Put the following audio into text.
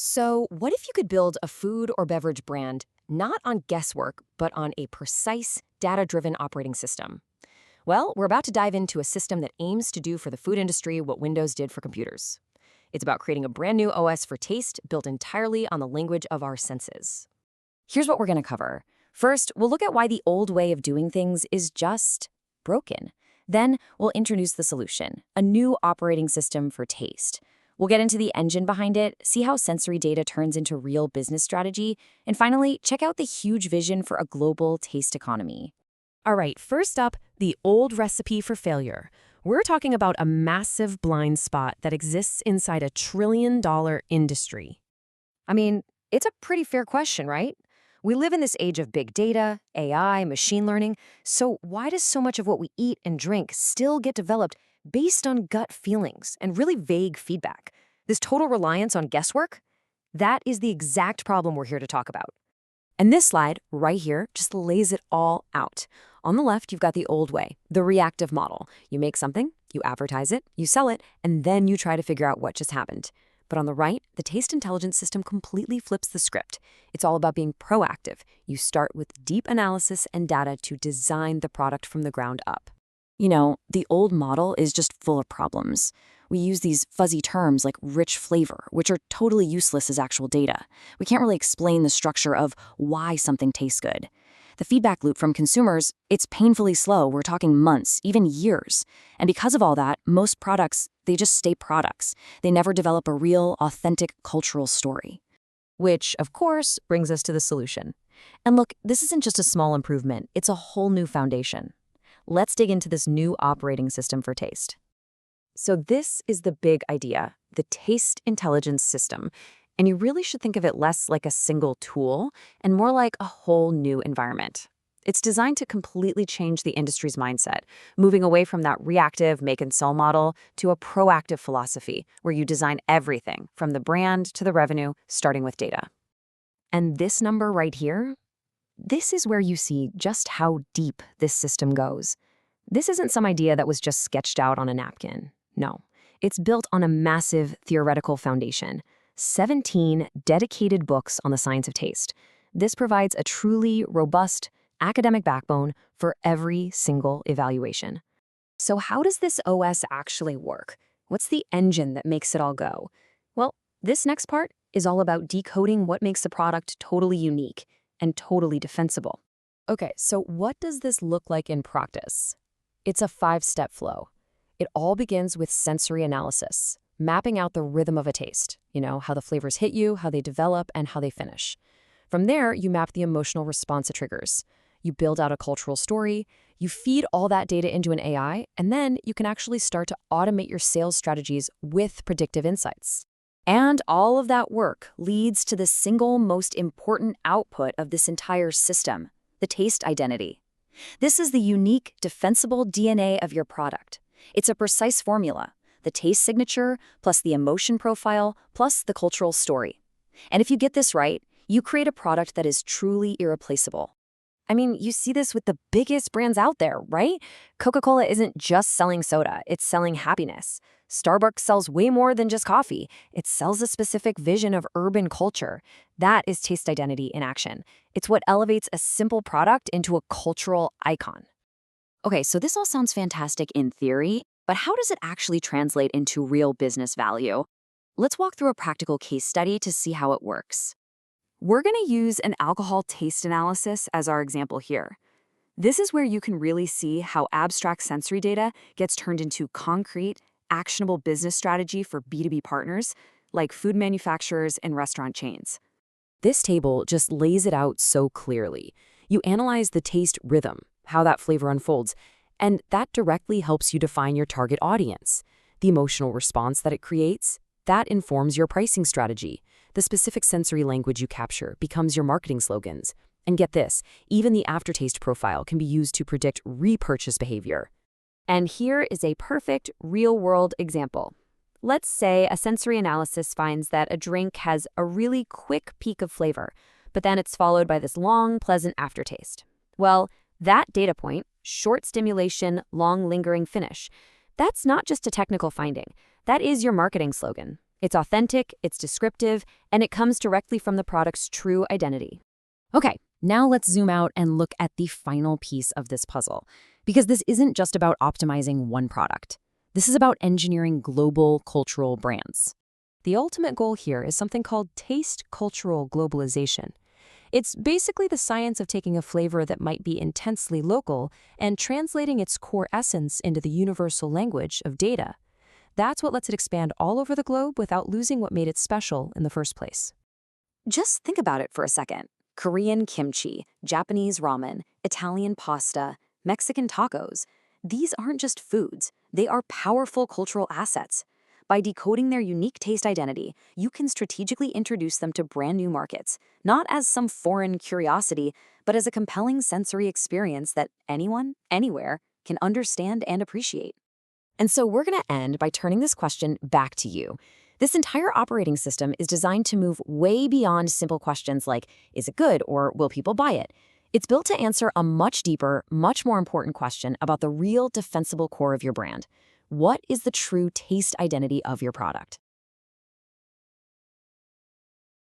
So, what if you could build a food or beverage brand not on guesswork, but on a precise, data driven operating system? Well, we're about to dive into a system that aims to do for the food industry what Windows did for computers. It's about creating a brand new OS for taste built entirely on the language of our senses. Here's what we're going to cover. First, we'll look at why the old way of doing things is just broken. Then, we'll introduce the solution, a new operating system for taste. We'll get into the engine behind it, see how sensory data turns into real business strategy, and finally, check out the huge vision for a global taste economy. All right, first up, the old recipe for failure. We're talking about a massive blind spot that exists inside a trillion-dollar industry. I mean, it's a pretty fair question, right? We live in this age of big data, AI, machine learning, so why does so much of what we eat and drink still get developed based on gut feelings and really vague feedback? This total reliance on guesswork? That is the exact problem we're here to talk about. And this slide, right here, just lays it all out. On the left, you've got the old way, the reactive model. You make something, you advertise it, you sell it, and then you try to figure out what just happened. But on the right, the taste intelligence system completely flips the script. It's all about being proactive. You start with deep analysis and data to design the product from the ground up. You know, the old model is just full of problems. We use these fuzzy terms like rich flavor, which are totally useless as actual data. We can't really explain the structure of why something tastes good. The feedback loop from consumers, it's painfully slow. We're talking months, even years. And because of all that, most products, they just stay products. They never develop a real, authentic cultural story. Which, of course, brings us to the solution. And look, this isn't just a small improvement. It's a whole new foundation. Let's dig into this new operating system for taste. So this is the big idea, the taste intelligence system. And you really should think of it less like a single tool and more like a whole new environment. It's designed to completely change the industry's mindset, moving away from that reactive make and sell model to a proactive philosophy where you design everything from the brand to the revenue, starting with data. And this number right here, this is where you see just how deep this system goes. This isn't some idea that was just sketched out on a napkin. No, it's built on a massive theoretical foundation. 17 dedicated books on the science of taste. This provides a truly robust academic backbone for every single evaluation. So how does this OS actually work? What's the engine that makes it all go? Well, this next part is all about decoding what makes the product totally unique and totally defensible. Okay, so what does this look like in practice? It's a 5-step flow. It all begins with sensory analysis, mapping out the rhythm of a taste, how the flavors hit you, how they develop, and how they finish. From there, you map the emotional response to triggers. You build out a cultural story, you feed all that data into an AI, and then you can actually start to automate your sales strategies with predictive insights. And all of that work leads to the single most important output of this entire system, the taste identity. This is the unique, defensible DNA of your product. It's a precise formula. The taste signature, plus the emotion profile, plus the cultural story. And if you get this right, you create a product that is truly irreplaceable. I mean, you see this with the biggest brands out there, right? Coca-Cola isn't just selling soda, it's selling happiness. Starbucks sells way more than just coffee. It sells a specific vision of urban culture. That is taste identity in action. It's what elevates a simple product into a cultural icon. Okay, so this all sounds fantastic in theory, but how does it actually translate into real business value? Let's walk through a practical case study to see how it works. We're going to use an alcohol taste analysis as our example here. This is where you can really see how abstract sensory data gets turned into concrete, actionable business strategy for B2B partners, like food manufacturers and restaurant chains. This table just lays it out so clearly. You analyze the taste rhythm, how that flavor unfolds, and that directly helps you define your target audience. The emotional response that it creates, that informs your pricing strategy. The specific sensory language you capture becomes your marketing slogans. And get this, even the aftertaste profile can be used to predict repurchase behavior. And here is a perfect real-world example. Let's say a sensory analysis finds that a drink has a really quick peak of flavor, but then it's followed by this long, pleasant aftertaste. Well, that data point, short stimulation, long lingering finish, that's not just a technical finding. That is your marketing slogan. It's authentic, it's descriptive, and it comes directly from the product's true identity. Okay, now let's zoom out and look at the final piece of this puzzle, because this isn't just about optimizing one product. This is about engineering global cultural brands. The ultimate goal here is something called taste cultural globalization. It's basically the science of taking a flavor that might be intensely local and translating its core essence into the universal language of data. That's what lets it expand all over the globe without losing what made it special in the first place. Just think about it for a second. Korean kimchi, Japanese ramen, Italian pasta, Mexican tacos. These aren't just foods, they are powerful cultural assets. By decoding their unique taste identity, you can strategically introduce them to brand new markets, not as some foreign curiosity, but as a compelling sensory experience that anyone, anywhere, can understand and appreciate. And so we're going to end by turning this question back to you. This entire operating system is designed to move way beyond simple questions like, is it good or will people buy it? It's built to answer a much deeper, much more important question about the real defensible core of your brand. What is the true taste identity of your product?